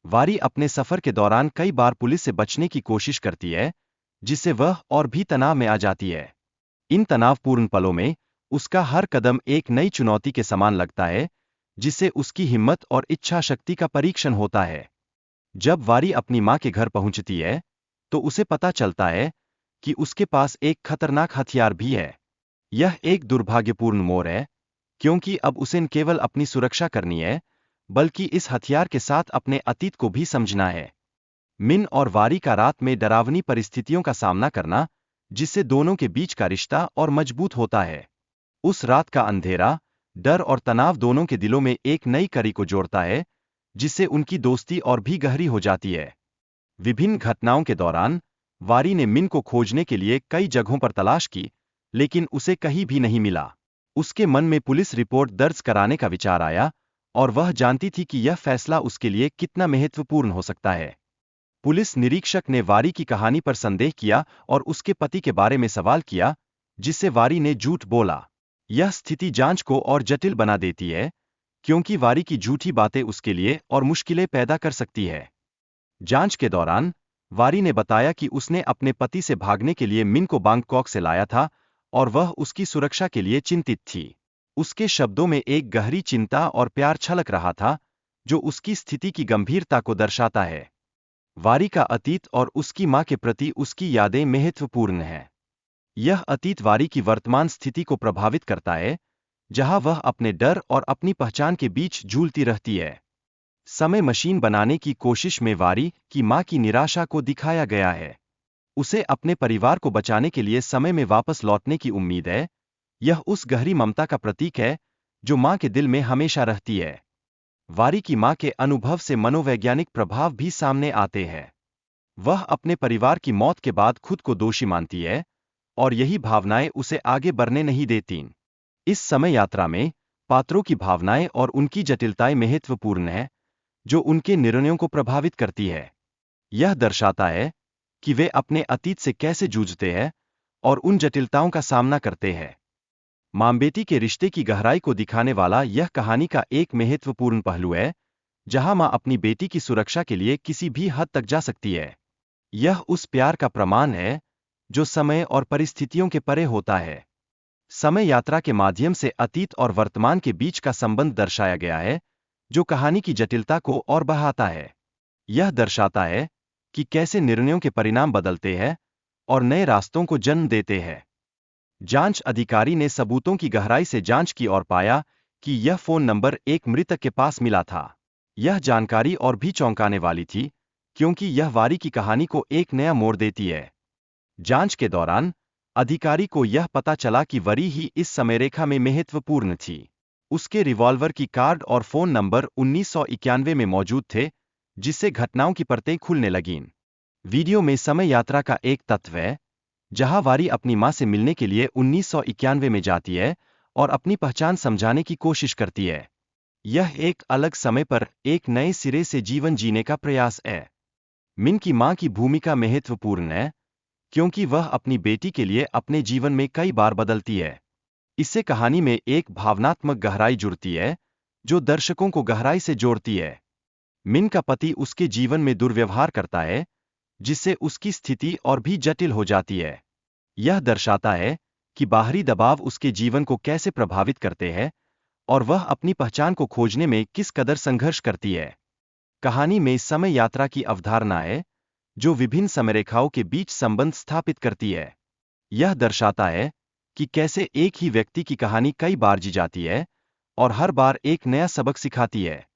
वारी अपने सफर के दौरान कई बार पुलिस से बचने की कोशिश करती है, जिससे वह और भी तनाव में आ जाती है। इन तनावपूर्ण पलों में उसका हर कदम एक नई चुनौती के समान लगता है, जिससे उसकी हिम्मत और इच्छा शक्ति का परीक्षण होता है। जब वारी अपनी मां के घर पहुंचती है, तो उसे पता चलता है कि उसके पास एक खतरनाक हथियार भी है। यह एक दुर्भाग्यपूर्ण मोड़ है, क्योंकि अब उसे न केवल अपनी सुरक्षा करनी है, बल्कि इस हथियार के साथ अपने अतीत को भी समझना है। मिन और वारी का रात में डरावनी परिस्थितियों का सामना करना, जिससे दोनों के बीच का रिश्ता और मजबूत होता है। उस रात का अंधेरा, डर और तनाव दोनों के दिलों में एक नई कड़ी को जोड़ता है, जिससे उनकी दोस्ती और भी गहरी हो जाती है। विभिन्न घटनाओं के दौरान वारी ने मिन को खोजने के लिए कई जगहों पर तलाश की, लेकिन उसे कहीं भी नहीं मिला। उसके मन में पुलिस रिपोर्ट दर्ज कराने का विचार आया, और वह जानती थी कि यह फैसला उसके लिए कितना महत्वपूर्ण हो सकता है। पुलिस निरीक्षक ने वारी की कहानी पर संदेह किया और उसके पति के बारे में सवाल किया, जिससे वारी ने झूठ बोला। यह स्थिति जांच को और जटिल बना देती है, क्योंकि वारी की झूठी बातें उसके लिए और मुश्किलें पैदा कर सकती है। जांच के दौरान वारी ने बताया कि उसने अपने पति से भागने के लिए मिन को बैंकॉक से लाया था, और वह उसकी सुरक्षा के लिए चिंतित थी। उसके शब्दों में एक गहरी चिंता और प्यार छलक रहा था, जो उसकी स्थिति की गंभीरता को दर्शाता है। वारी का अतीत और उसकी मां के प्रति उसकी यादें महत्वपूर्ण हैं। यह अतीत वारी की वर्तमान स्थिति को प्रभावित करता है, जहां वह अपने डर और अपनी पहचान के बीच झूलती रहती है। समय मशीन बनाने की कोशिश में वारी की मां की निराशा को दिखाया गया है। उसे अपने परिवार को बचाने के लिए समय में वापस लौटने की उम्मीद है। यह उस गहरी ममता का प्रतीक है, जो मां के दिल में हमेशा रहती है। वारी की मां के अनुभव से मनोवैज्ञानिक प्रभाव भी सामने आते हैं। वह अपने परिवार की मौत के बाद खुद को दोषी मानती है, और यही भावनाएं उसे आगे बढ़ने नहीं देतीं। इस समय यात्रा में पात्रों की भावनाएं और उनकी जटिलताएं महत्वपूर्ण हैं, जो उनके निर्णयों को प्रभावित करती है। यह दर्शाता है कि वे अपने अतीत से कैसे जूझते हैं और उन जटिलताओं का सामना करते हैं। मां-बेटी के रिश्ते की गहराई को दिखाने वाला यह कहानी का एक महत्वपूर्ण पहलू है, जहां मां अपनी बेटी की सुरक्षा के लिए किसी भी हद तक जा सकती है। यह उस प्यार का प्रमाण है, जो समय और परिस्थितियों के परे होता है। समय यात्रा के माध्यम से अतीत और वर्तमान के बीच का संबंध दर्शाया गया है, जो कहानी की जटिलता को और बढ़ाता है। यह दर्शाता है कि कैसे निर्णयों के परिणाम बदलते हैं और नए रास्तों को जन्म देते हैं। जांच अधिकारी ने सबूतों की गहराई से जांच की और पाया कि यह फोन नंबर एक मृतक के पास मिला था। यह जानकारी और भी चौंकाने वाली थी, क्योंकि यह वारी की कहानी को एक नया मोड़ देती है। जांच के दौरान अधिकारी को यह पता चला कि वरी ही इस समयरेखा में महत्वपूर्ण थी। उसके रिवॉल्वर की कार्ड और फोन नंबर 1991 में मौजूद थे, जिससे घटनाओं की परतें खुलने लगीं। वीडियो में समय यात्रा का एक तत्व है, जहां वारी अपनी मां से मिलने के लिए 1991 में जाती है और अपनी पहचान समझाने की कोशिश करती है। यह एक अलग समय पर एक नए सिरे से जीवन जीने का प्रयास है। मिन की मां की भूमिका महत्वपूर्ण है, क्योंकि वह अपनी बेटी के लिए अपने जीवन में कई बार बदलती है। इससे कहानी में एक भावनात्मक गहराई जुड़ती है, जो दर्शकों को गहराई से जोड़ती है। मिन का पति उसके जीवन में दुर्व्यवहार करता है, जिससे उसकी स्थिति और भी जटिल हो जाती है। यह दर्शाता है कि बाहरी दबाव उसके जीवन को कैसे प्रभावित करते हैं, और वह अपनी पहचान को खोजने में किस कदर संघर्ष करती है। कहानी में समय यात्रा की अवधारणा है, जो विभिन्न समयरेखाओं के बीच संबंध स्थापित करती है। यह दर्शाता है कि कैसे एक ही व्यक्ति की कहानी कई बार जी जाती है, और हर बार एक नया सबक सिखाती है।